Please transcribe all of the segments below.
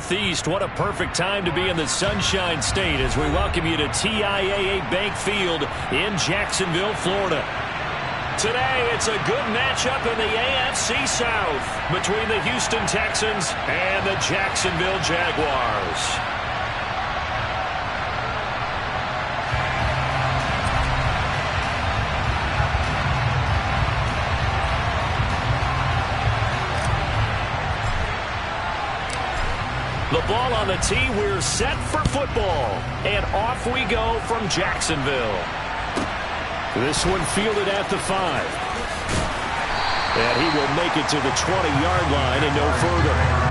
Northeast. What a perfect time to be in the Sunshine State as we welcome you to TIAA Bank Field in Jacksonville, Florida. Today, it's a good matchup in the AFC South between the Houston Texans and the Jacksonville Jaguars. The ball on the tee. We're set for football. And off we go from Jacksonville. This one fielded at the 5. And he will make it to the 20-yard line and no further.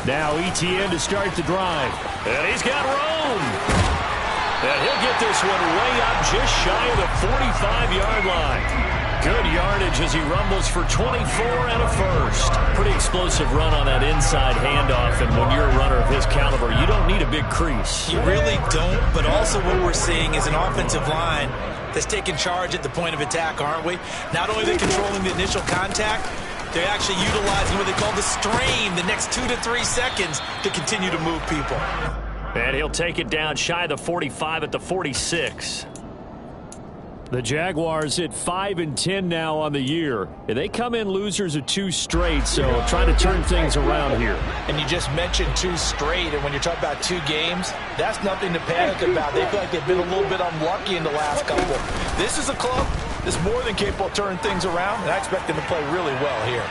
Now ETN to start the drive. And he's got room. And he'll get this one way up just shy of the 45-yard line. Good yardage as he rumbles for 24 and a first. Pretty explosive run on that inside handoff. And when you're a runner of his caliber, you don't need a big crease. You really don't. But also what we're seeing is an offensive line that's taking charge at the point of attack, aren't we? Not only are they controlling the initial contact, they're actually utilizing what they call the strain the next 2 to 3 seconds to continue to move people. And he'll take it down shy of the 45 at the 46. The Jaguars at 5-10 now on the year. And they come in losers of 2 straight, so trying to turn things around here. And you just mentioned 2 straight, and when you're talking about 2 games, that's nothing to panic about. They feel like they've been a little bit unlucky in the last couple. This is a club that's more than capable of turning things around, and I expect them to play really well here.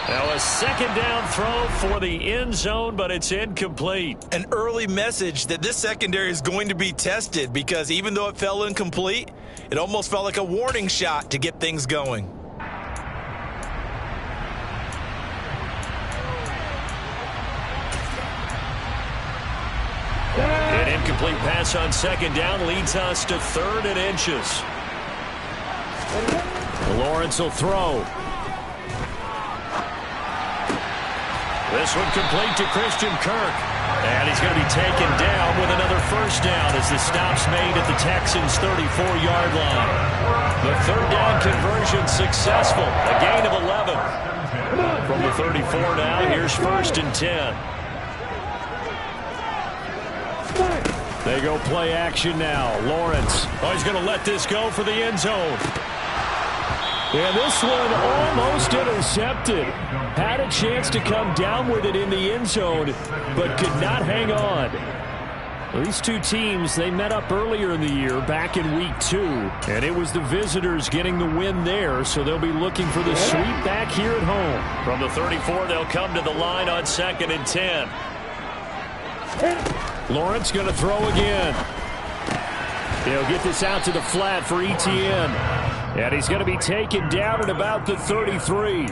Now a second down throw for the end zone, but it's incomplete. An early message that this secondary is going to be tested because even though it fell incomplete, it almost felt like a warning shot to get things going. An incomplete pass on second down leads us to 3rd and inches. Lawrence will throw. This one complete to Christian Kirk. And he's going to be taken down with another first down as the stop's made at the Texans' 34-yard line. The 3rd down conversion successful. A gain of 11. From the 34 now, here's 1st and 10. They go play action now. Lawrence. Oh, he's going to let this go for the end zone. And this one almost intercepted. Had a chance to come down with it in the end zone, but could not hang on. These 2 teams, they met up earlier in the year, back in week 2. And it was the visitors getting the win there, so they'll be looking for the sweep back here at home. From the 34, they'll come to the line on 2nd and 10. Lawrence going to throw again. He'll get this out to the flat for ETN. And he's going to be taken down at about the 33.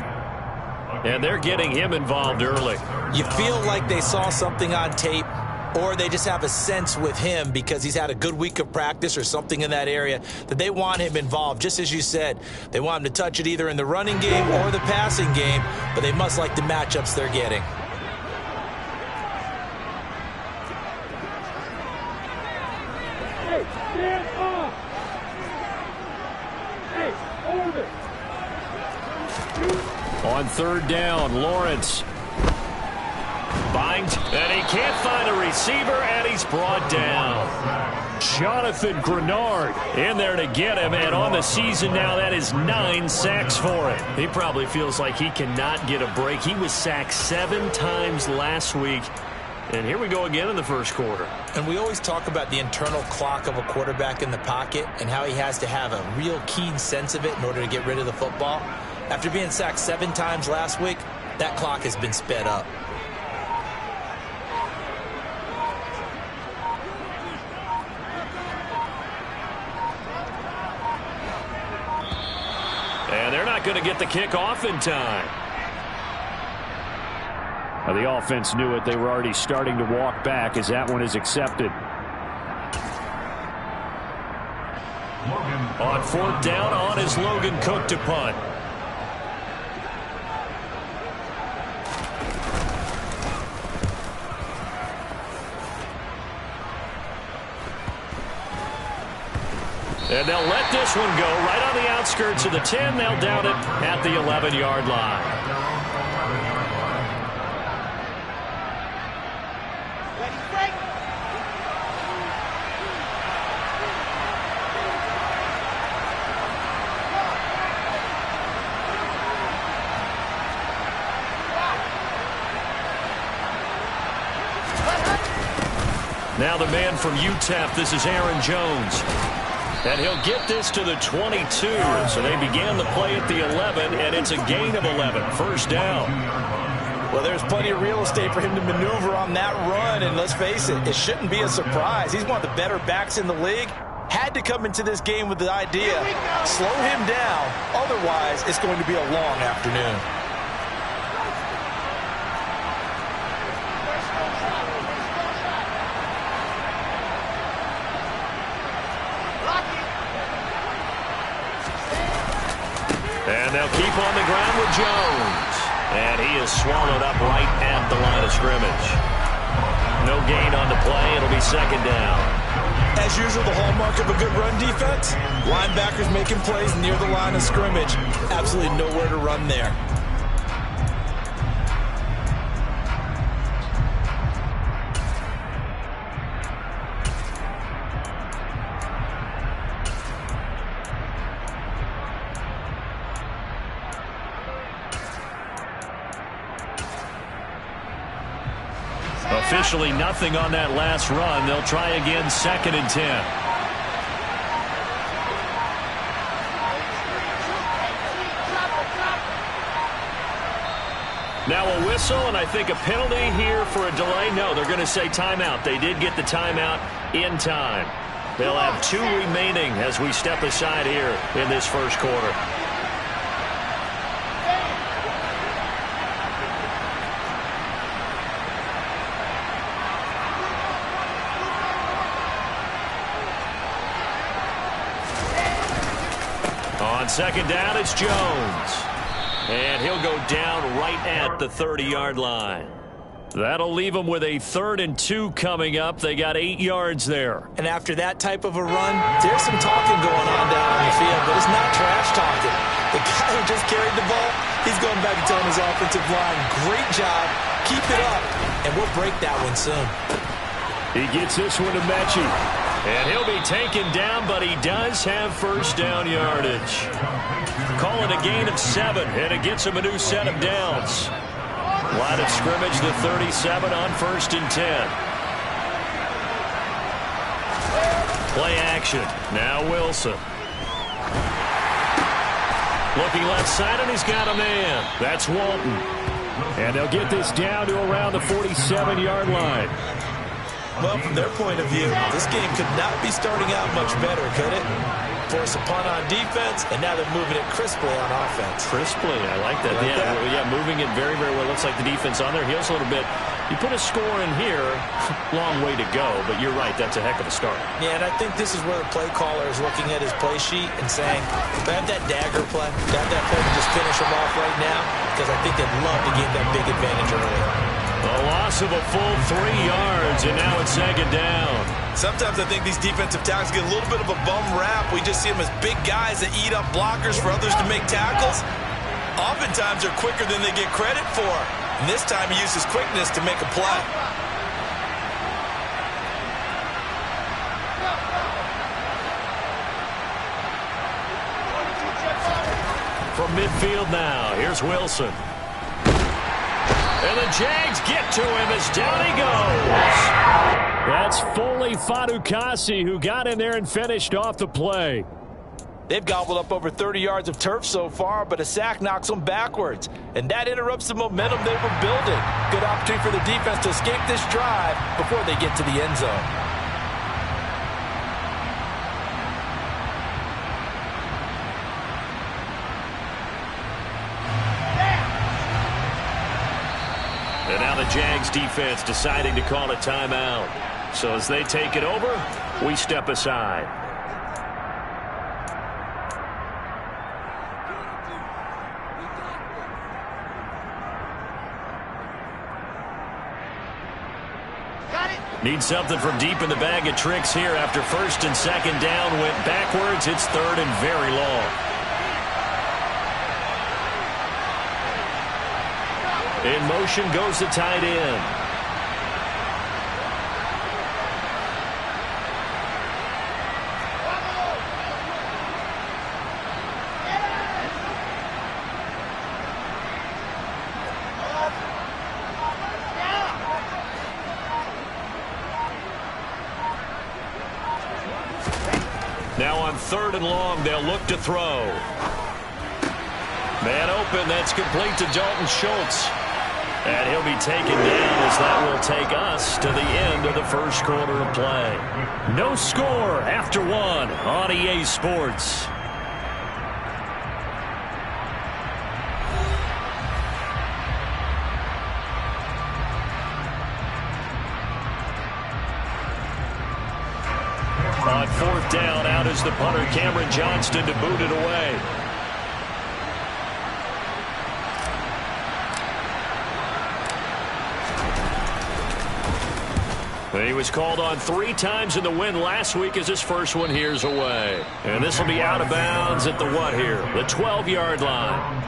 And they're getting him involved early. You feel like they saw something on tape, or they just have a sense with him because he's had a good week of practice or something in that area that they want him involved. Just as you said, they want him to touch it either in the running game or the passing game, but they must like the matchups they're getting. On 3rd down, Lawrence. Bind, and he can't find a receiver, and he's brought down. Jonathan Grenard in there to get him, and on the season now, that is 9 sacks for him. He probably feels like he cannot get a break. He was sacked 7 times last week, and here we go again in the first quarter. And we always talk about the internal clock of a quarterback in the pocket and how he has to have a real keen sense of it in order to get rid of the football. After being sacked 7 times last week, that clock has been sped up. And they're not going to get the kickoff in time. Well, the offense knew it. They were already starting to walk back as that one is accepted. On 4th down, on is Logan Cook to punt. And they'll let this one go right on the outskirts of the 10. They'll down it at the 11-yard line. Now the man from UTEP, this is Aaron Jones. And he'll get this to the 22. So they began the play at the 11, and it's a gain of 11. 1st down. Well, there's plenty of real estate for him to maneuver on that run. And let's face it, it shouldn't be a surprise. He's one of the better backs in the league. Had to come into this game with the idea, slow him down. Otherwise, it's going to be a long afternoon. And they'll keep on the ground with Jones. And he is swallowed up right at the line of scrimmage. No gain on the play. It'll be 2nd down. As usual, the hallmark of a good run defense, linebackers making plays near the line of scrimmage. Absolutely nowhere to run there. Officially nothing on that last run. They'll try again, 2nd and 10. Now a whistle, and I think a penalty here for a delay. No, they're going to say timeout. They did get the timeout in time. They'll have 2 remaining as we step aside here in this 1st quarter. On 2nd down, it's Jones. And he'll go down right at the 30-yard line. That'll leave them with a 3rd and 2 coming up. They got 8 yards there. And after that type of a run, there's some talking going on down on the field, but it's not trash talking. The guy who just carried the ball, he's going back and telling his offensive line, great job, keep it up, and we'll break that one soon. He gets this one to Mechie. And he'll be taken down, but he does have 1st down yardage. Call it a gain of 7, and it gets him a new set of downs. Line of scrimmage, the 37 on 1st and 10. Play action. Now Wilson. Looking left side, and he's got a man. That's Walton. And they'll get this down to around the 47-yard line. Well, from their point of view, this game could not be starting out much better, could it? Force a punt on defense, and now they're moving it crisply on offense. Crisply, I like that. Yeah, moving it very, very well. Looks like the defense on their heels a little bit. You put a score in here, long way to go, but you're right, that's a heck of a start. Yeah, and I think this is where the play caller is looking at his play sheet and saying, if I have that dagger play, have that play to just finish them off right now, because I think they'd love to gain that big advantage early. A loss of a full 3 yards, and now it's 2nd down. Sometimes I think these defensive tackles get a little bit of a bum rap. We just see them as big guys that eat up blockers for others to make tackles. Oftentimes they're quicker than they get credit for. And this time he used his quickness to make a play. From midfield now, here's Wilson. And the Jags get to him as down he goes. That's Foley Fatukasi who got in there and finished off the play. They've gobbled up over 30 yards of turf so far, but a sack knocks them backwards. And that interrupts the momentum they were building. Good opportunity for the defense to escape this drive before they get to the end zone. And now the Jags defense deciding to call a timeout. So as they take it over, we step aside. Need something from deep in the bag of tricks here after first and second down went backwards. It's third and very long. In motion goes the tight end. Now on third and long, they'll look to throw. Man open, that's complete to Dalton Schultz. And he'll be taken down as that will take us to the end of the first quarter of play. No score after one on EA Sports. On fourth down, out is the punter, Cameron Johnston, to boot it away. He was called on 3 times in the win last week as his first one here's away. And this will be out of bounds at the what here? The 12-yard line.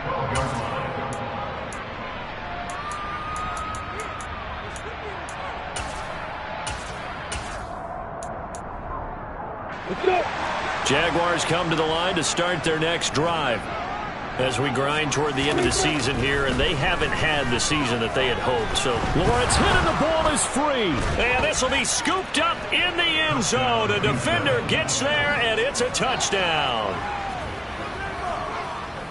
Jaguars come to the line to start their next drive as we grind toward the end of the season here, and they haven't had the season that they had hoped. So Lawrence hit and the ball is free. And this will be scooped up in the end zone. A defender gets there, and it's a touchdown.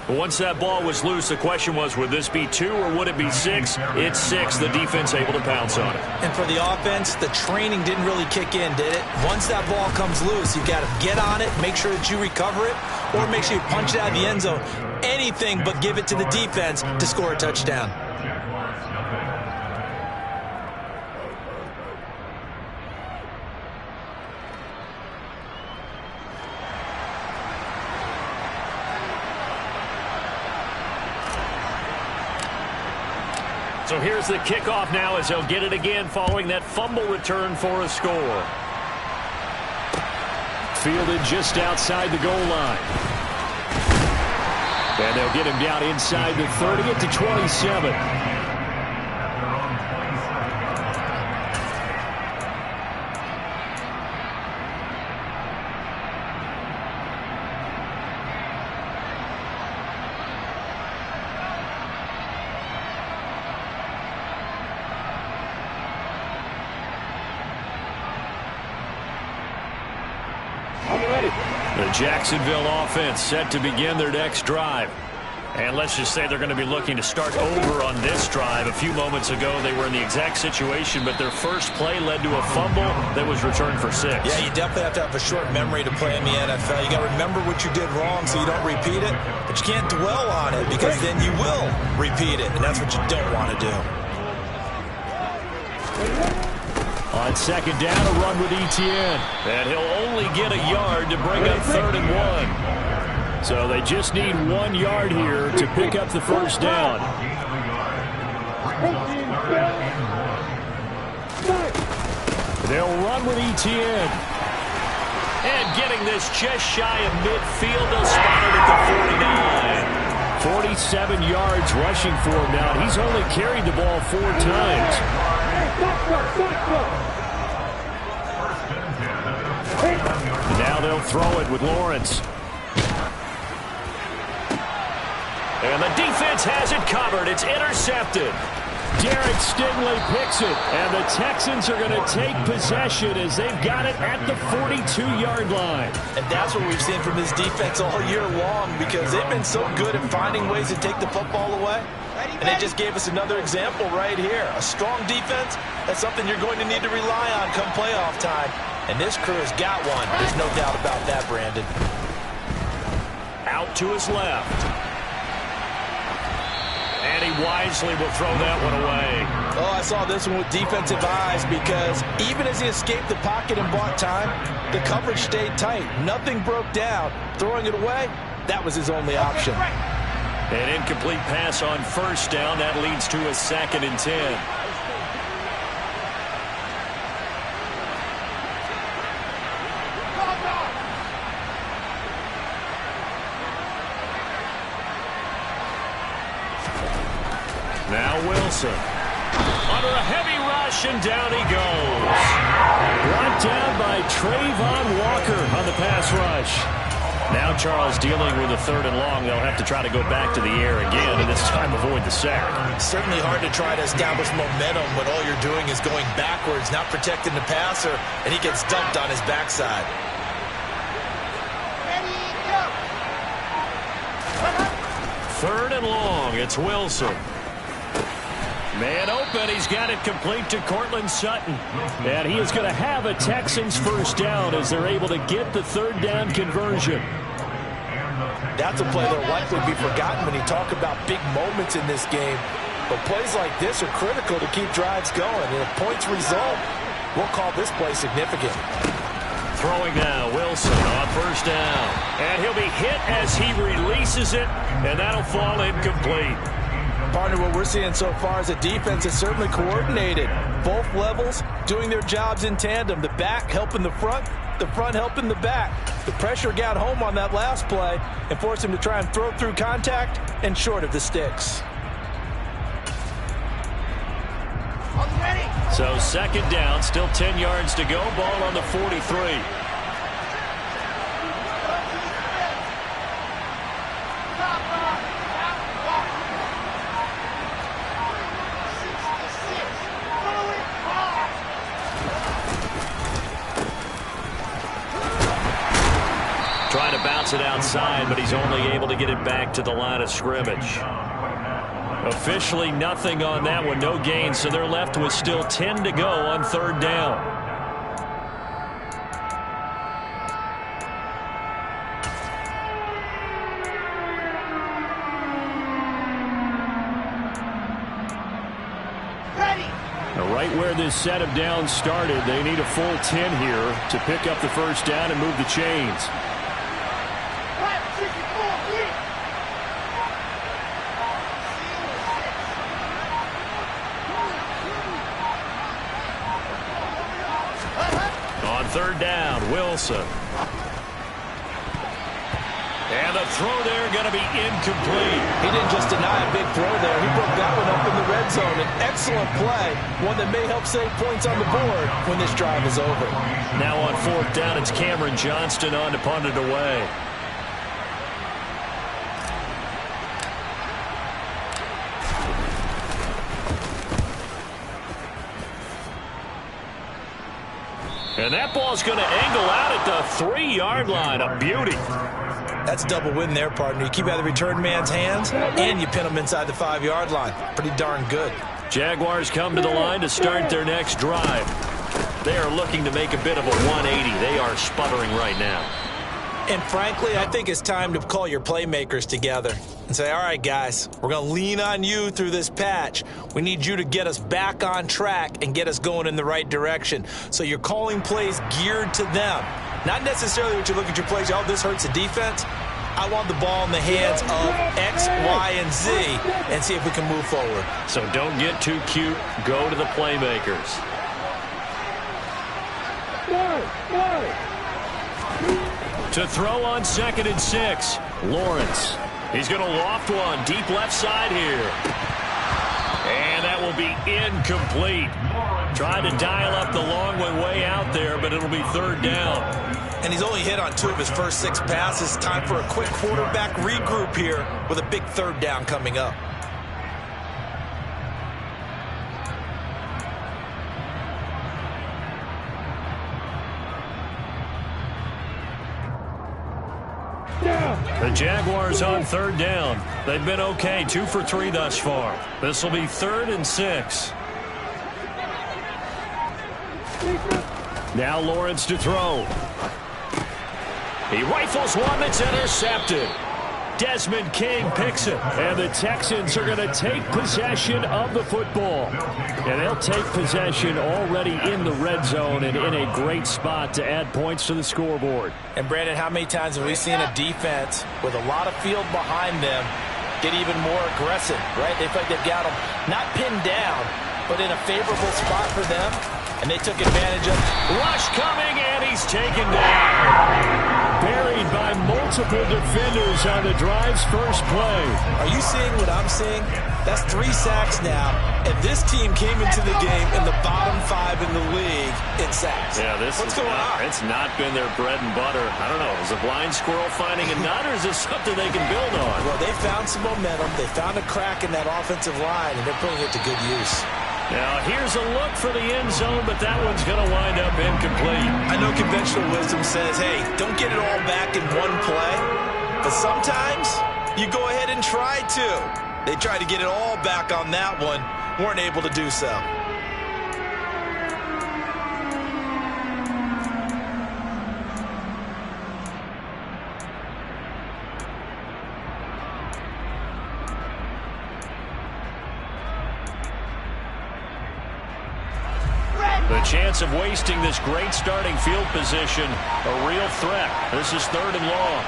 Once that ball was loose, the question was, would this be 2 or would it be 6? It's 6. The defense able to pounce on it. And for the offense, the training didn't really kick in, did it? Once that ball comes loose, you've got to get on it, make sure that you recover it, or make sure you punch it out of the end zone. Anything but give it to the defense to score a touchdown. So here's the kickoff now as they'll get it again following that fumble return for a score. Fielded just outside the goal line. And they'll get him down inside the 30 at the 27. The Jacksonville offense set to begin their next drive. And let's just say they're going to be looking to start over on this drive. A few moments ago, they were in the exact situation, but their first play led to a fumble that was returned for 6. Yeah, you definitely have to have a short memory to play in the NFL. You got to remember what you did wrong so you don't repeat it, but you can't dwell on it because then you will repeat it, and that's what you don't want to do. On second down, a run with Etienne. And he'll only get a yard to bring up 3rd and 1. So they just need 1 yard here to pick up the first down. They'll run with Etienne. And getting this just shy of midfield, they'll spot it at the 49. 47 yards rushing for him now. He's only carried the ball 4 times. Now they'll throw it with Lawrence. And the defense has it covered. It's intercepted. Derek Stingley picks it. And the Texans are going to take possession as they've got it at the 42-yard line. And that's what we've seen from this defense all year long because they've been so good at finding ways to take the football away. And they just gave us another example right here. A strong defense, that's something you're going to need to rely on come playoff time. And this crew has got one. There's no doubt about that, Brandon. Out to his left. And he wisely will throw that one away. Oh, I saw this one with defensive eyes because even as he escaped the pocket and bought time, the coverage stayed tight. Nothing broke down. Throwing it away, that was his only option. An incomplete pass on first down. That leads to a 2nd and 10. Now Wilson. Under a heavy rush, and down he goes. Brought down by Trayvon Walker on the pass rush. Now Charles dealing with a 3rd and long. They'll have to try to go back to the air again, and this time avoid the sack. Certainly hard to try to establish momentum when all you're doing is going backwards, not protecting the passer, and he gets dumped on his backside. Third and long. It's Wilson. Man open. He's got it complete to Courtland Sutton. And he is going to have a Texans first down as they're able to get the 3rd down conversion. That's a play that'll likely be forgotten when you talk about big moments in this game. But plays like this are critical to keep drives going. And if points result, we'll call this play significant. Throwing now, Wilson on first down. And he'll be hit as he releases it, and that'll fall incomplete. Partner, what we're seeing so far is a defense is certainly coordinated. Both levels doing their jobs in tandem. The back helping the front helping the back. The pressure got home on that last play and forced him to try and throw through contact and short of the sticks. So 2nd down, still 10 yards to go. Ball on the 43. Trying to bounce it outside, but he's only able to get it back to the line of scrimmage. Officially nothing on that one, no gain, so they're left with still 10 to go on 3rd down. Now right where this set of downs started, they need a full 10 here to pick up the first down and move the chains. On 3rd down, Wilson. And the throw there going to be incomplete. He didn't just deny a big throw there. He broke that one up in the red zone. An excellent play, one that may help save points on the board when this drive is over. Now on 4th down, it's Cameron Johnston on to punt it away. And that ball's going to angle out at the 3-yard line. A beauty. That's a double win there, partner. You keep out of the return man's hands, and you pin him inside the 5-yard line. Pretty darn good. Jaguars come to the line to start their next drive. They are looking to make a bit of a 180. They are sputtering right now. And frankly, I think it's time to call your playmakers together and say, all right, guys, we're going to lean on you through this patch. We need you to get us back on track and get us going in the right direction. So you're calling plays geared to them. Not necessarily what you look at your plays, oh, this hurts the defense. I want the ball in the hands of X, Y, and Z and see if we can move forward. So don't get too cute. Go to the playmakers. To throw on 2nd and 6, Lawrence. He's going to loft one deep left side here. And that will be incomplete. Tried to dial up the long way out there, but it'll be 3rd down. And he's only hit on 2 of his first 6 passes. Time for a quick quarterback regroup here with a big 3rd down coming up. The Jaguars on 3rd down. They've been okay, 2 for 3 thus far. This will be 3rd and 6. Now Lawrence to throw. He rifles one that's intercepted. Desmond King picks it. And the Texans are going to take possession of the football. And they'll take possession already in the red zone and in a great spot to add points to the scoreboard. And Brandon, how many times have we seen a defense with a lot of field behind them get even more aggressive, right? They feel like they've got them not pinned down, but in a favorable spot for them. And they took advantage of rush coming, and he's taken down. Buried by multiple multiple defenders on the drive's first play. Are you seeing what I'm seeing? That's 3 sacks now, and this team came into the game in the bottom 5 in the league in sacks. Yeah, what's going on? It's not been their bread and butter. I don't know. Is a blind squirrel finding a nut, or is this something they can build on? Well, they found some momentum. They found a crack in that offensive line, and they're putting it to good use. Now, here's a look for the end zone, but that one's going to wind up incomplete. I know conventional wisdom says, hey, don't get it all back in one play, but sometimes you go ahead and try to. They tried to get it all back on that one, weren't able to do so. The chance of wasting this great starting field position, a real threat. This is 3rd and long.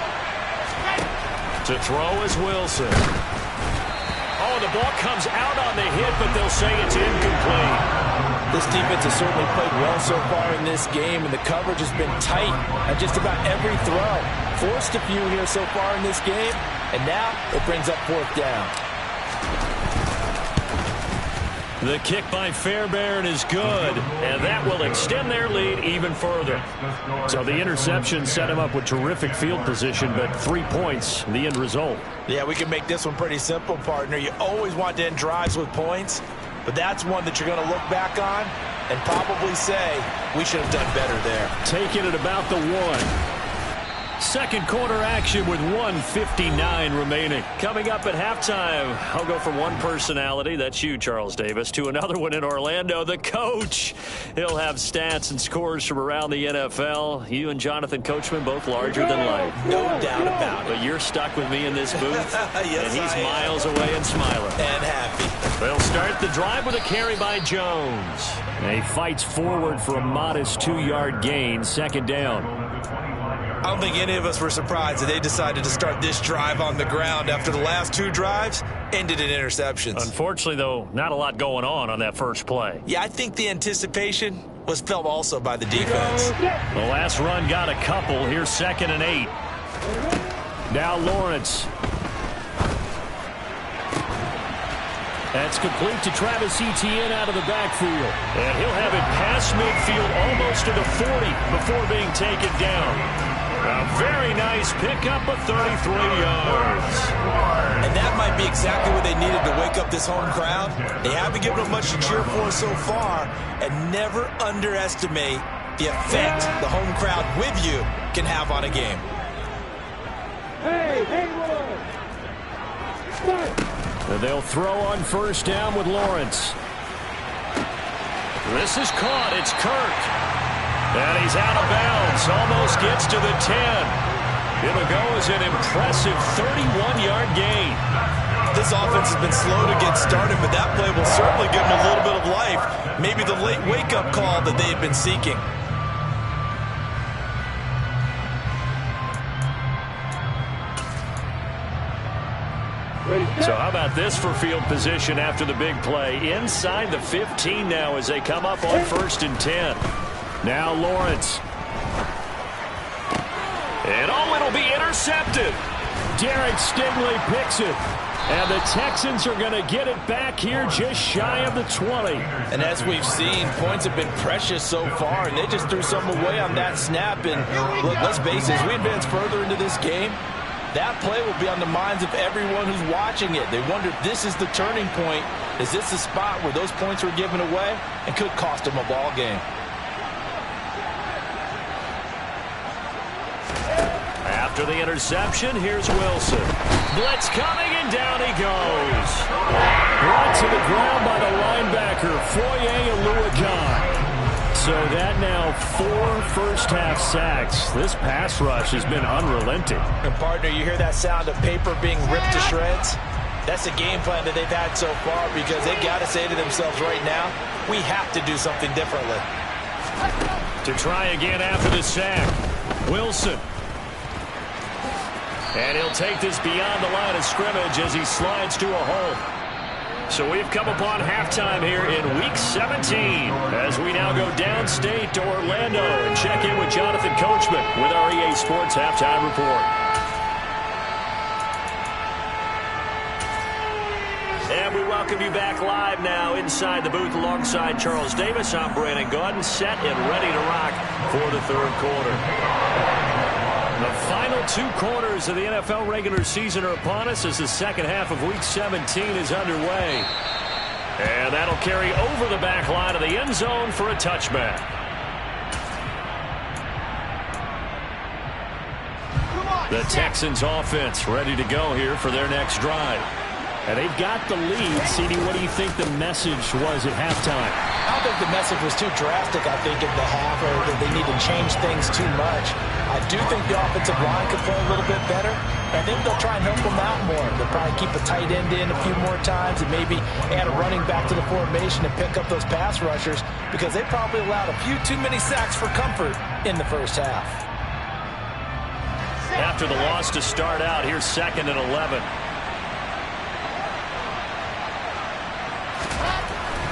To throw is Wilson. Oh, the ball comes out on the hit, but they'll say it's incomplete. This defense has certainly played well so far in this game, and the coverage has been tight at just about every throw. Forced a few here so far in this game, and now it brings up 4th down. The kick by Fairbairn is good, and that will extend their lead even further. So the interception set him up with terrific field position, but 3 points, the end result. Yeah, we can make this one pretty simple, partner. You always want to end drives with points, but that's one that you're going to look back on and probably say, we should have done better there. Taking it about the 1. Second quarter action with 1:59 remaining. Coming up at halftime, I'll go from one personality, that's you, Charles Davis, to another one in Orlando, the coach. He'll have stats and scores from around the NFL. You and Jonathan Coachman both larger than life. No doubt about it. But you're stuck with me in this booth, yes, and he's miles away and smiling. And happy. They'll start the drive with a carry by Jones. And he fights forward for a modest 2-yard gain, 2nd down. I don't think any of us were surprised that they decided to start this drive on the ground after the last 2 drives ended in interceptions. Unfortunately, though, not a lot going on that first play. Yeah, I think the anticipation was felt also by the defense. The last run got a couple. Here's 2nd and 8. Now Lawrence. That's complete to Travis Etienne out of the backfield. And he'll have it past midfield almost to the 40 before being taken down. A very nice pickup of 33 yards. And that might be exactly what they needed to wake up this home crowd. They haven't given them much to cheer for so far, and never underestimate the effect the home crowd with you can have on a game. And they'll throw on 1st down with Lawrence. This is caught. It's Kirk. And he's out of bounds. Almost gets to the 10. It'll go as an impressive 31-yard gain. This offense has been slow to get started, but that play will certainly give them a little bit of life. Maybe the late wake-up call that they had been seeking. So how about this for field position after the big play? Inside the 15 now as they come up on 1st and 10. Now Lawrence. And it'll be intercepted. Derek Stingley picks it. And the Texans are going to get it back here just shy of the 20. And as we've seen, points have been precious so far, and they just threw some away on that snap. And look, let's face it, as we advance further into this game, that play will be on the minds of everyone who's watching it. They wonder if this is the turning point. Is this the spot where those points were given away and could cost them a ball game? After the interception, here's Wilson. Blitz coming, and down he goes. Brought to the ground by the linebacker, Foye Oluokun. So that now 4 first-half sacks. This pass rush has been unrelenting. And, partner, you hear that sound of paper being ripped to shreds? That's the game plan that they've had so far because they got to say to themselves right now, we have to do something differently. To try again after the sack, Wilson. And he'll take this beyond the line of scrimmage as he slides to a hole. So we've come upon halftime here in Week 17 as we now go downstate to Orlando and check in with Jonathan Coachman with our EA Sports Halftime Report. And we welcome you back live now inside the booth alongside Charles Davis. I'm Brandon Gaudin, set and ready to rock for the third quarter. The final 2 quarters of the NFL regular season are upon us as the second half of Week 17 is underway. And that'll carry over the back line of the end zone for a touchback. The Texans offense ready to go here for their next drive. And they've got the lead. CD, what do you think the message was at halftime? I don't think the message was too drastic, I think, in the half, or that they need to change things too much. I do think the offensive line could play a little bit better. I think they'll try and help them out more. They'll probably keep a tight end in a few more times and maybe add a running back to the formation and pick up those pass rushers because they probably allowed a few too many sacks for comfort in the first half. After the loss to start out, here's 2nd and 11.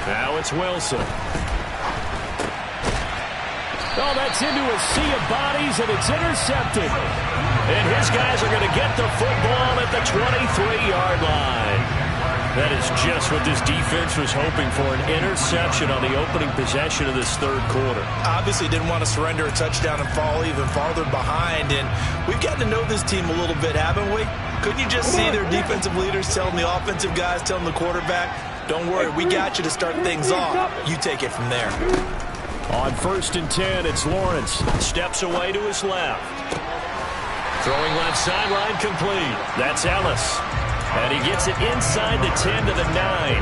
Now it's Wilson. Oh, that's into a sea of bodies, and it's intercepted. And his guys are going to get the football at the 23-yard line. That is just what this defense was hoping for, an interception on the opening possession of this third quarter. Obviously didn't want to surrender a touchdown and fall even farther behind, and we've gotten to know this team a little bit, haven't we? Couldn't you just see their defensive leaders telling the offensive guys, telling the quarterback, don't worry, we got you to start things off. You take it from there. On 1st and 10, it's Lawrence. Steps away to his left. Throwing left sideline complete. That's Ellis. And he gets it inside the 10 to the 9.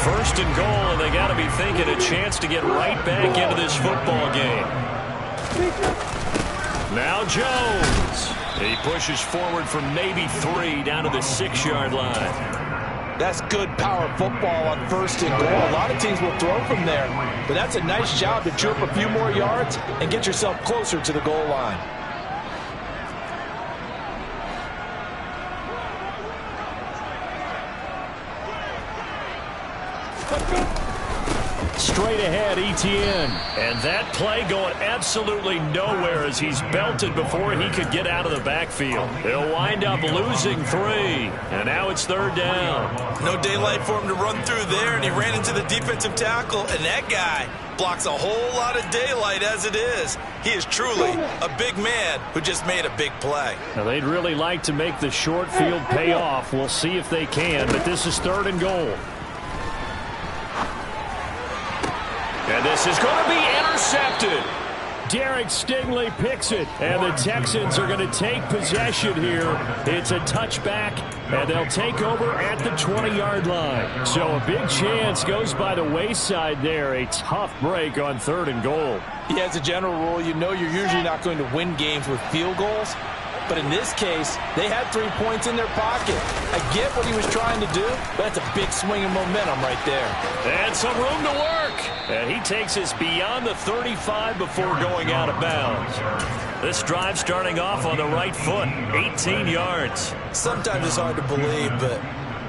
1st and goal, and they got to be thinking a chance to get right back into this football game. Now Jones. He pushes forward for maybe 3 down to the 6-yard line. That's good power football on 1st and goal. A lot of teams will throw from there, but that's a nice job to chew up a few more yards and get yourself closer to the goal line. Straight ahead, Etienne. And that play going absolutely nowhere as he's belted before he could get out of the backfield. He'll wind up losing 3. And now it's 3rd down. No daylight for him to run through there, and he ran into the defensive tackle, and that guy blocks a whole lot of daylight as it is. He is truly a big man who just made a big play. Now, they'd really like to make the short field pay off. We'll see if they can, but this is 3rd and goal. And this is going to be intercepted. Derek Stingley picks it, and the Texans are going to take possession here. It's a touchback, and they'll take over at the 20-yard line. So a big chance goes by the wayside there. A tough break on 3rd and goal. Yeah, as a general rule, you know you're usually not going to win games with field goals. But in this case, they had 3 points in their pocket. I get what he was trying to do, but that's a big swing of momentum right there. And some room to work. And he takes us beyond the 35 before going out of bounds. This drive starting off on the right foot, 18 yards. Sometimes it's hard to believe, but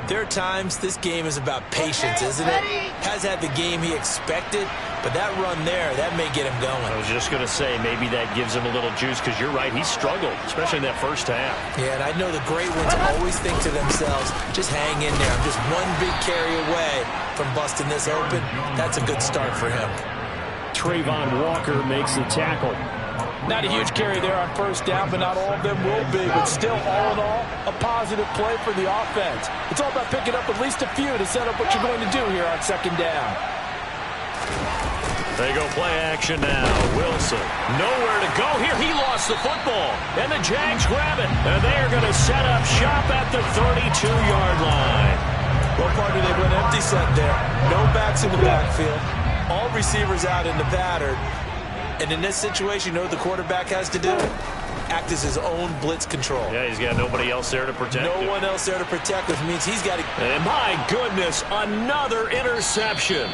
there are times this game is about patience, isn't it? Has had the game he expected, but that run there, that may get him going. I was just going to say, maybe that gives him a little juice, because you're right, he struggled, especially in that first half. Yeah, and I know the great ones always think to themselves, just hang in there. I'm just one big carry away from busting this open. That's a good start for him. Trayvon Walker makes the tackle. Not a huge carry there on 1st down, but not all of them will be. But still, all in all, a positive play for the offense. It's all about picking up at least a few to set up what you're going to do here on 2nd down. They go play action now. Wilson, nowhere to go here. He lost the football, and the Jags grab it. And they are going to set up shop at the 32-yard line. Well, partner, they went empty set there. No backs in the backfield. All receivers out in the pattern. And in this situation, you know what the quarterback has to do? Act as his own blitz control. Yeah, he's got nobody else there to protect him. No one else there to protect, which means he's got to... And my goodness, another interception.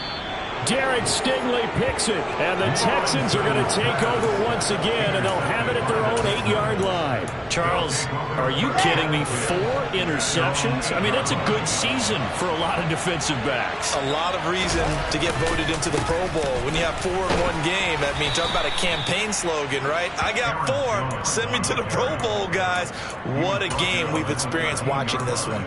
Derek Stingley picks it, and the Texans are going to take over once again, and they'll have it at their own 8-yard line. Charles, are you kidding me? 4 interceptions? I mean, that's a good season for a lot of defensive backs. A lot of reason to get voted into the Pro Bowl. When you have 4 in one game, that means talk about a campaign slogan, right? I got 4. Send me to the Pro Bowl, guys. What a game we've experienced watching this one.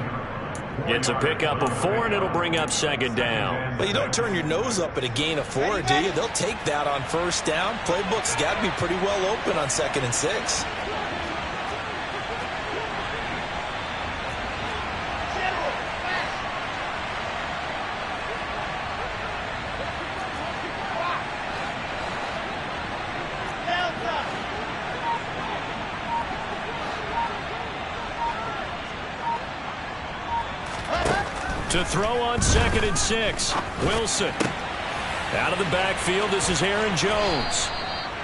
Gets a pickup of 4, and it'll bring up second down. But you don't turn your nose up at a gain of 4, do you? They'll take that on first down. Playbook's got to be pretty well open on 2nd and 6. To throw on 2nd and 6. Wilson. Out of the backfield, this is Aaron Jones.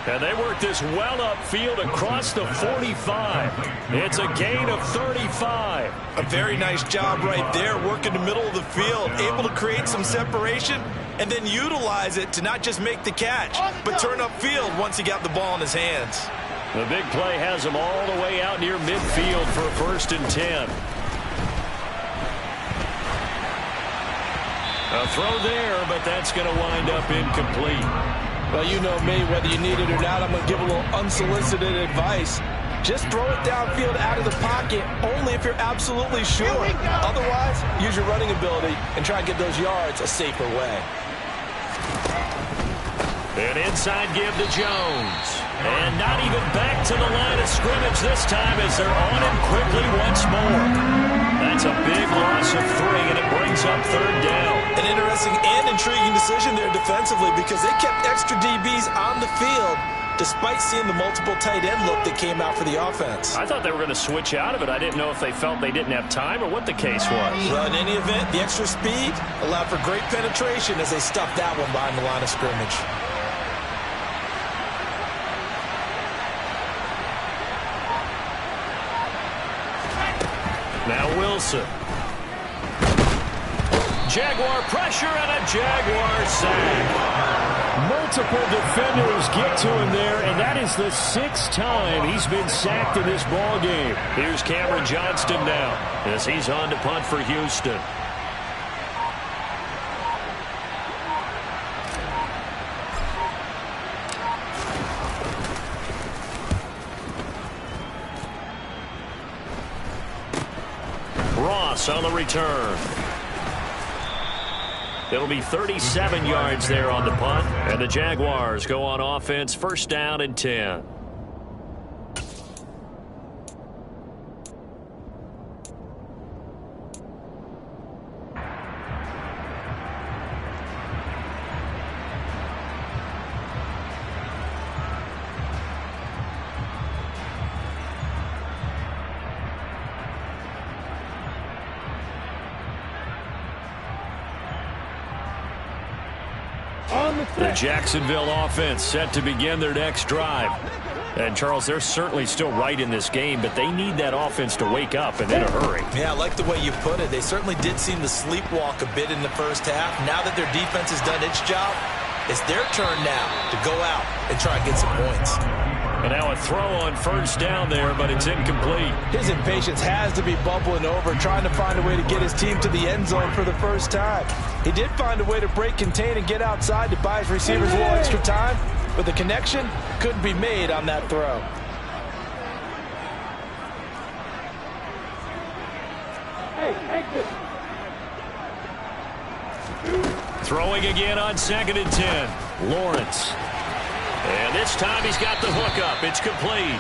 And they work this well upfield across the 45. It's a gain of 35. A very nice job right there, working the middle of the field, able to create some separation, and then utilize it to not just make the catch, but turn upfield once he got the ball in his hands. The big play has him all the way out near midfield for a 1st and 10. A throw there, but that's going to wind up incomplete. Well, you know me, whether you need it or not, I'm going to give a little unsolicited advice. Just throw it downfield out of the pocket, only if you're absolutely sure. Otherwise, use your running ability and try and get those yards a safer way. An inside give to Jones. And not even back to the line of scrimmage this time as they're on him quickly once more. That's a big loss of 3, and it brings up 3rd down. An interesting and intriguing decision there defensively because they kept extra DBs on the field despite seeing the multiple tight end look that came out for the offense. I thought they were going to switch out of it. I didn't know if they felt they didn't have time or what the case was. Well, in any event, the extra speed allowed for great penetration as they stuffed that one behind the line of scrimmage. Now Wilson. Jaguar pressure and a Jaguar sack. Multiple defenders get to him there, and that is the 6th time he's been sacked in this ball game. Here's Cameron Johnston now as he's on to punt for Houston. Ross on the return. It'll be 37 yards there on the punt, and the Jaguars go on offense, 1st down and 10. The Jacksonville offense set to begin their next drive. And, Charles, they're certainly still right in this game, but they need that offense to wake up and in a hurry. Yeah, I like the way you put it. They certainly did seem to sleepwalk a bit in the first half. Now that their defense has done its job, it's their turn now to go out and try and get some points. And now a throw on 1st down there, but it's incomplete. His impatience has to be bubbling over, trying to find a way to get his team to the end zone for the first time. He did find a way to break contain and get outside to buy his receivers a little extra time, but the connection couldn't be made on that throw. Throwing again on 2nd and 10. Lawrence. And this time he's got the hook up. It's complete.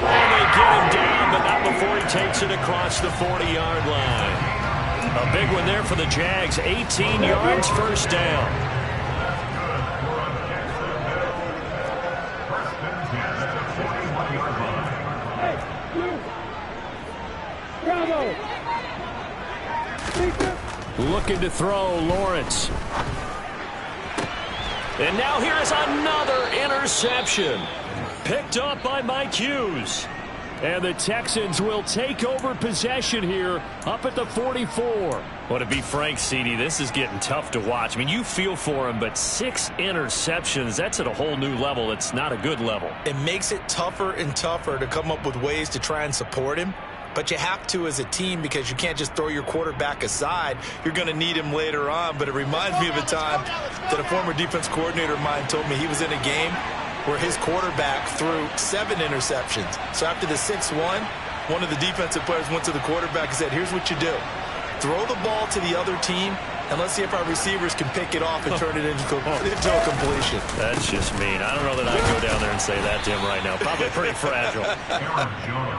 And they get him down, but not before he takes it across the 40-yard line. A big one there for the Jags. 18 yards, 1st down. Looking to throw, Lawrence. And now here is another interception. Picked up by Mike Hughes. And the Texans will take over possession here up at the 44. Well, to be frank, CD, this is getting tough to watch. I mean, you feel for him, but 6 interceptions, that's at a whole new level. It's not a good level. It makes it tougher and tougher to come up with ways to try and support him. But you have to as a team because you can't just throw your quarterback aside. You're going to need him later on. But it reminds me of a time that a former defense coordinator of mine told me he was in a game where his quarterback threw 7 interceptions. So after the 6-1, one of the defensive players went to the quarterback and said, here's what you do. Throw the ball to the other team, and let's see if our receivers can pick it off and turn it into a completion. That's just mean. I don't know that I'd go down there and say that to him right now. Probably pretty fragile.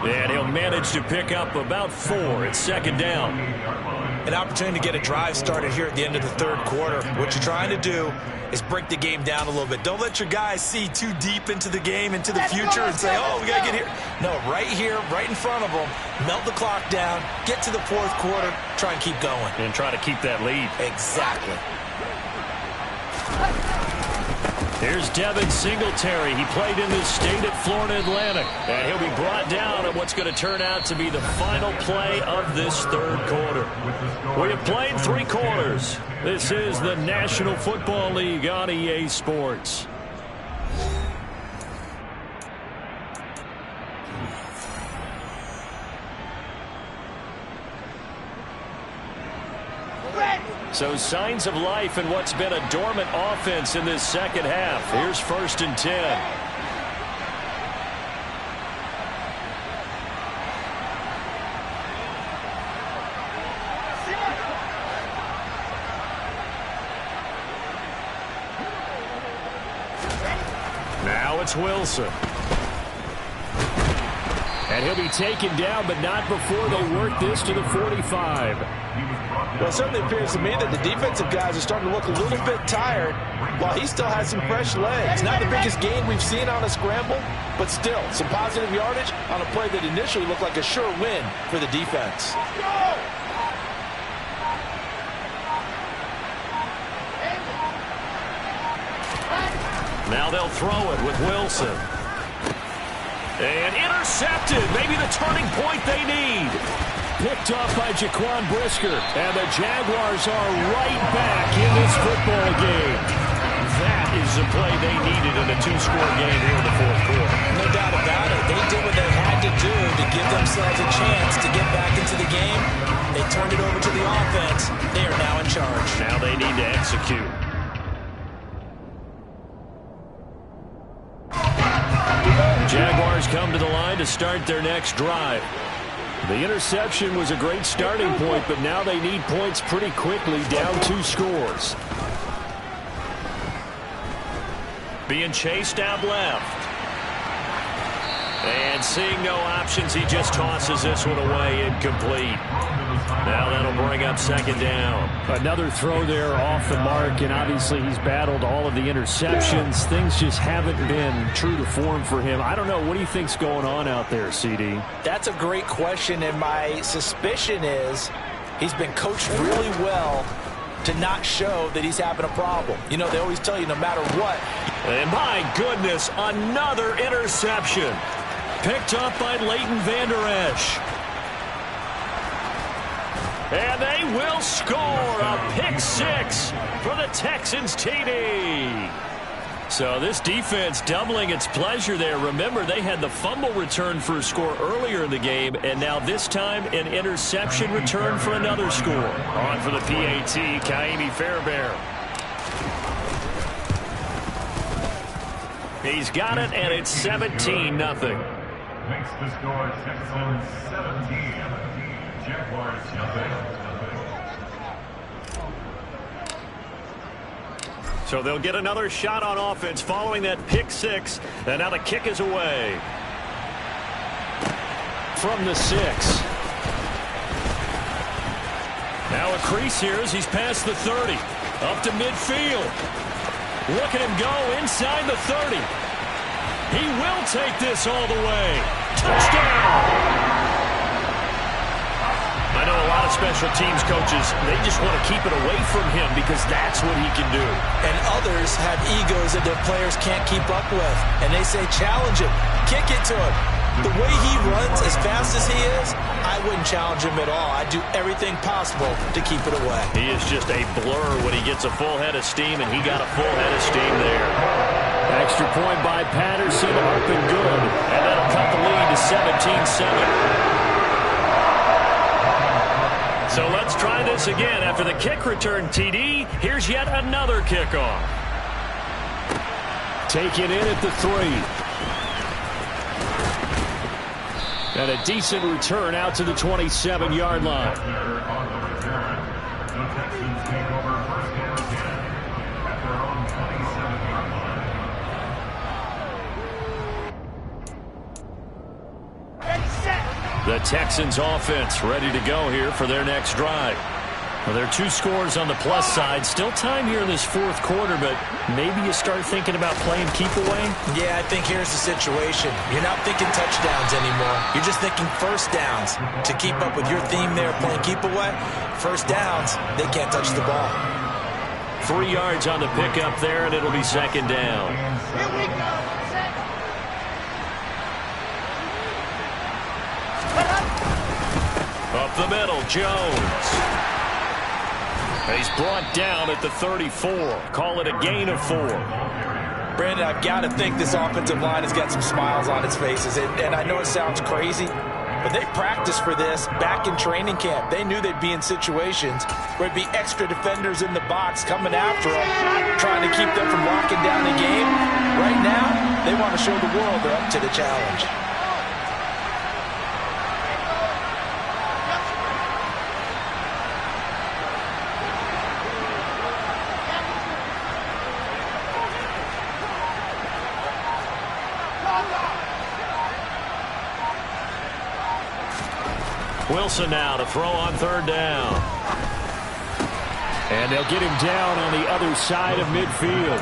And he'll manage to pick up about 4. It's second down. An opportunity to get a drive started here at the end of the third quarter. What you're trying to do is break the game down a little bit. Don't let your guys see too deep into the game, into the future, and say, oh, we got to get here. No, right here, right in front of them, melt the clock down, get to the fourth quarter, try and keep going. And try to keep that lead. Exactly. Here's Devin Singletary. He played in the state at Florida Atlantic. And he'll be brought down on what's going to turn out to be the final play of this third quarter. We have played 3 quarters. This is the National Football League on EA Sports. So signs of life in what's been a dormant offense in this second half. Here's 1st and 10. Now it's Wilson. And he'll be taken down, but not before they work this to the 45. Well, it certainly appears to me that the defensive guys are starting to look a little bit tired while he still has some fresh legs. Not the biggest gain we've seen on a scramble, but still some positive yardage on a play that initially looked like a sure win for the defense. Now they'll throw it with Wilson. And intercepted. Maybe the turning point they need. Picked off by Jaquan Brisker. And the Jaguars are right back in this football game. That is the play they needed in a 2-score game here in the fourth quarter. No doubt about it. They did what they had to do to give themselves a chance to get back into the game. They turned it over to the offense. They are now in charge. Now they need to execute. Jaguars come to the line to start their next drive. The interception was a great starting point, but now they need points pretty quickly, down 2 scores. Being chased out left. And seeing no options, he just tosses this one away, incomplete. Now that'll bring up second down. Another throw there off the mark, and obviously he's battled all of the interceptions. Things just haven't been true to form for him. I don't know. What do you think's going on out there, CD? That's a great question, and my suspicion is he's been coached really well to not show that he's having a problem. You know, they always tell you no matter what. And my goodness, another interception. Picked up by Leighton Vander Esch. And they will score a pick 6 for the Texans TD. So this defense doubling its pleasure there. Remember, they had the fumble return for a score earlier in the game, and now this time an interception return for another score. On for the PAT, Ka'imi Fairbairn. He's got it, and it's 17-0. Makes the score Texans 17. Jaguars nothing. So they'll get another shot on offense following that pick 6, and now the kick is away. From the 6. Now a crease here as he's past the 30. Up to midfield. Look at him go inside the 30. He will take this all the way. Touchdown! I know a lot of special teams coaches, they just want to keep it away from him because that's what he can do. And others have egos that their players can't keep up with. And they say, challenge him, kick it to him. The way he runs as fast as he is, I wouldn't challenge him at all. I'd do everything possible to keep it away. He is just a blur when he gets a full head of steam, and he got a full head of steam there. Extra point by Patterson, up and good. And that'll cut the lead to 17-7. So let's try this again. After the kick return TD, here's yet another kickoff. Taken in at the 3. And a decent return out to the 27-yard line. Texans take over first and 10 at their own 27-yard line. The Texans offense ready to go here for their next drive. Well, there are 2 scores on the plus side. Still time here in this fourth quarter, but maybe you start thinking about playing keep away? Yeah, I think here's the situation. You're not thinking touchdowns anymore. You're just thinking first downs. To keep up with your theme there, playing keep away, first downs, they can't touch the ball. 3 yards on the pickup there, and it'll be second down. Here we go. Up the middle, Jones. He's brought down at the 34. Call it a gain of 4. Brandon, I've got to think this offensive line has got some smiles on its faces. And I know it sounds crazy, but they practiced for this back in training camp. They knew they'd be in situations where it'd be extra defenders in the box coming after them, trying to keep them from locking down the game. Right now, they want to show the world they're up to the challenge. Wilson now to throw on third down. And they'll get him down on the other side of midfield.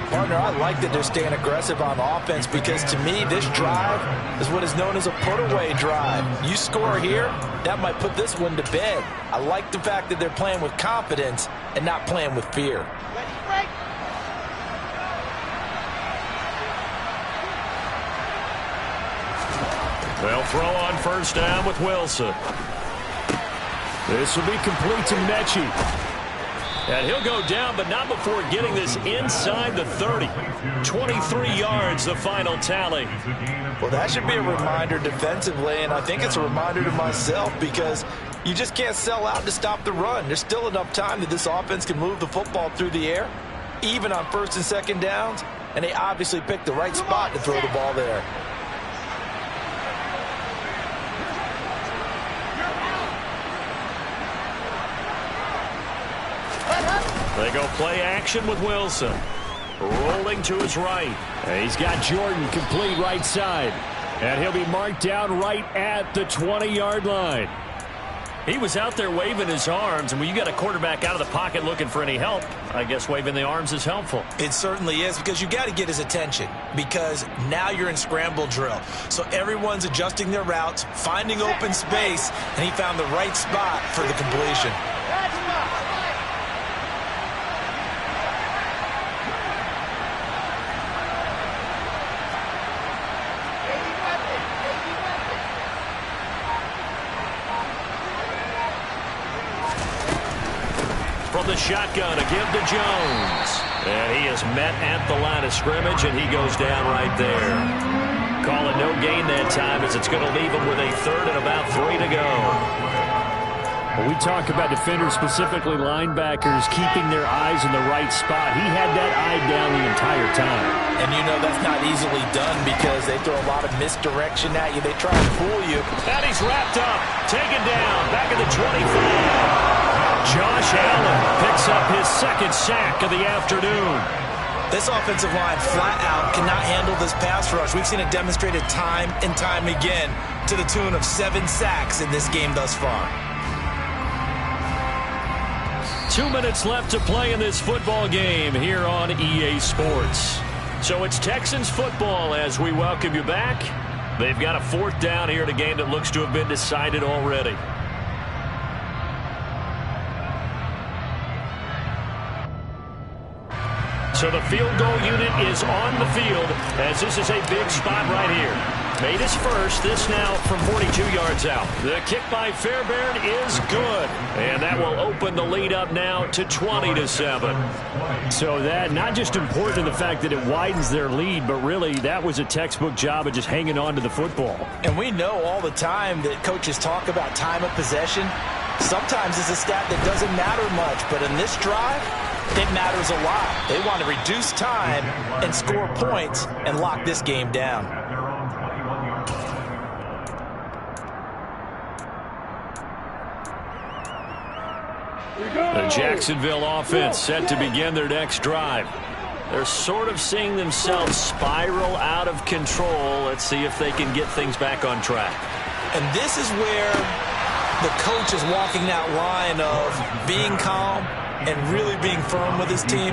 Partner, I like that they're staying aggressive on offense because to me, this drive is what is known as a put-away drive. You score here, that might put this one to bed. I like the fact that they're playing with confidence and not playing with fear. They'll throw on first down with Wilson. This will be complete to Mechie. And he'll go down, but not before getting this inside the 30. 23 yards, the final tally. Well, that should be a reminder defensively, and I think it's a reminder to myself because you just can't sell out to stop the run. There's still enough time that this offense can move the football through the air, even on first and second downs, and they obviously picked the right spot to throw the ball there. They go play action with Wilson. Rolling to his right. And he's got Jordan complete right side. And he'll be marked down right at the 20-yard line. He was out there waving his arms, and when you got a quarterback out of the pocket looking for any help, I guess waving the arms is helpful. It certainly is, because you got to get his attention, because now you're in scramble drill. So everyone's adjusting their routes, finding open space, and he found the right spot for the completion. From the shotgun, a give to Jones. And he is met at the line of scrimmage, and he goes down right there. Call it no gain that time, as it's going to leave him with a third and about 3 to go. Well, we talk about defenders, specifically linebackers, keeping their eyes in the right spot. He had that eye down the entire time. And you know that's not easily done because they throw a lot of misdirection at you. They try to fool you. And he's wrapped up, taken down, back at the 25. Josh Allen picks up his second sack of the afternoon. This offensive line flat out cannot handle this pass rush. We've seen it demonstrated time and time again to the tune of 7 sacks in this game thus far. 2 minutes left to play in this football game here on EA Sports. So it's Texans football as we welcome you back. They've got a fourth down here in a game that looks to have been decided already. So the field goal unit is on the field as this is a big spot right here. Made his first, this now from 42 yards out. The kick by Fairbairn is good. And that will open the lead up now to 20-7. So that not just important in the fact that it widens their lead, but really that was a textbook job of just hanging on to the football. And we know all the time that coaches talk about time of possession. Sometimes it's a stat that doesn't matter much, but in this drive, it matters a lot. They want to reduce time and score points and lock this game down. Here we go. The Jacksonville offense set to begin their next drive. They're sort of seeing themselves spiral out of control. Let's see if they can get things back on track. And this is where the coach is walking that line of being calm and really being firm with his team.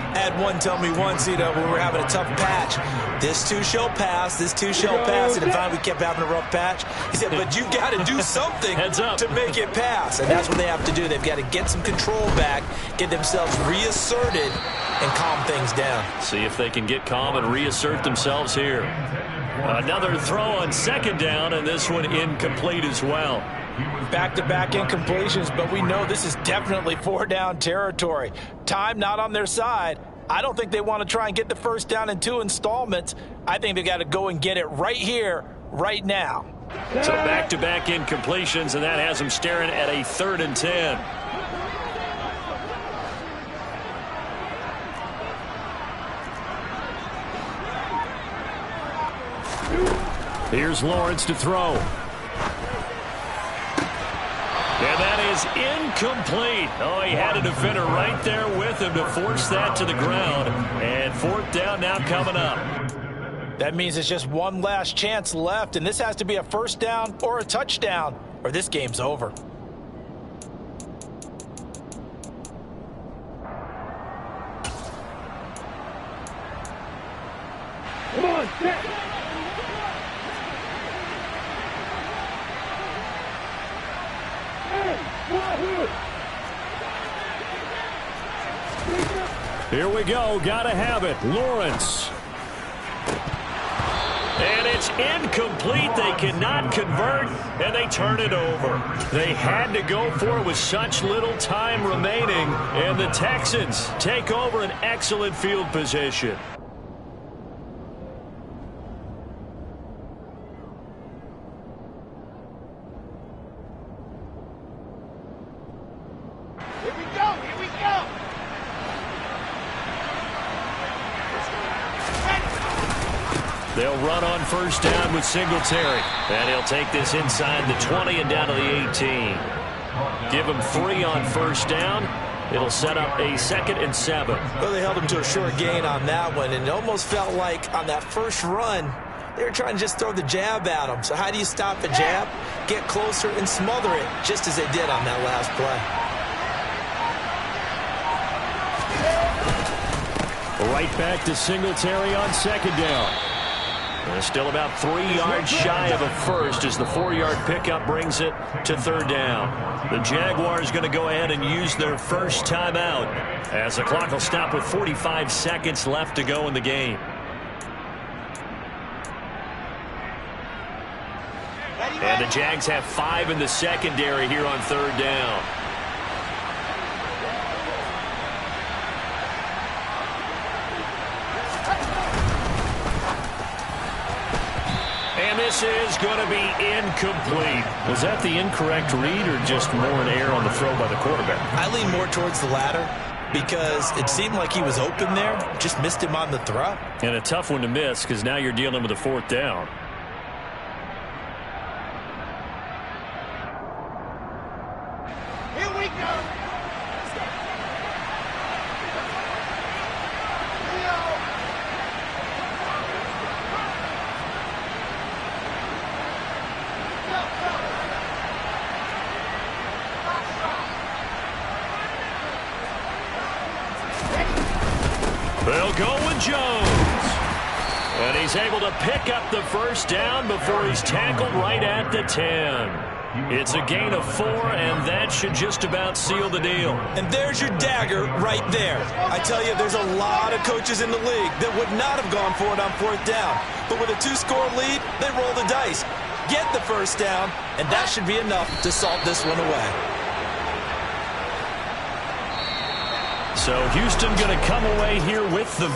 I had one tell me once, when we were having a tough patch, this too shall pass, this too shall pass, and finally we kept having a rough patch. He said, but you got to do something to make it pass, and that's what they have to do. They've got to get some control back, get themselves reasserted, and calm things down. See if they can get calm and reassert themselves here. Another throw on second down, and this one incomplete as well. Back-to-back incompletions, but we know this is definitely 4-down territory. Time not on their side. I don't think they want to try and get the first down in 2 installments. I think they got to go and get it right here, right now. So back-to-back incompletions, and that has them staring at a 3rd and 10. Here's Lawrence to throw. And that is incomplete. Oh, he had a defender right there with him to force that to the ground. And 4th down now coming up. That means it's just one last chance left, and this has to be a first down or a touchdown, or this game's over. Come on, set. Here we go. Gotta have it. Lawrence. And it's incomplete. They cannot convert, and they turn it over. They had to go for it with such little time remaining, and the Texans take over an excellent field position. They'll run on first down with Singletary. And he'll take this inside the 20 and down to the 18. Give him 3 on first down. It'll set up a 2nd and 7. Well, they held him to a short gain on that one, and it almost felt like on that first run, they were trying to just throw the jab at him. So how do you stop a jab? Get closer and smother it, just as they did on that last play. Right back to Singletary on 2nd down. And still about 3 yards shy of a first as the 4-yard pickup brings it to 3rd down. The Jaguars going to go ahead and use their first timeout as the clock will stop with 45 seconds left to go in the game. And the Jags have 5 in the secondary here on 3rd down. And this is going to be incomplete. Was that the incorrect read or just more an error on the throw by the quarterback? I lean more towards the latter because it seemed like he was open there, just missed him on the throw. And a tough one to miss because now you're dealing with a 4th down. Here we go. They'll go with Jones. And he's able to pick up the first down before he's tackled right at the 10. It's a gain of 4, and that should just about seal the deal. And there's your dagger right there. I tell you, there's a lot of coaches in the league that would not have gone for it on 4th down. But with a 2-score lead, they roll the dice. Get the first down, and that should be enough to salt this one away. So Houston going to come away here with the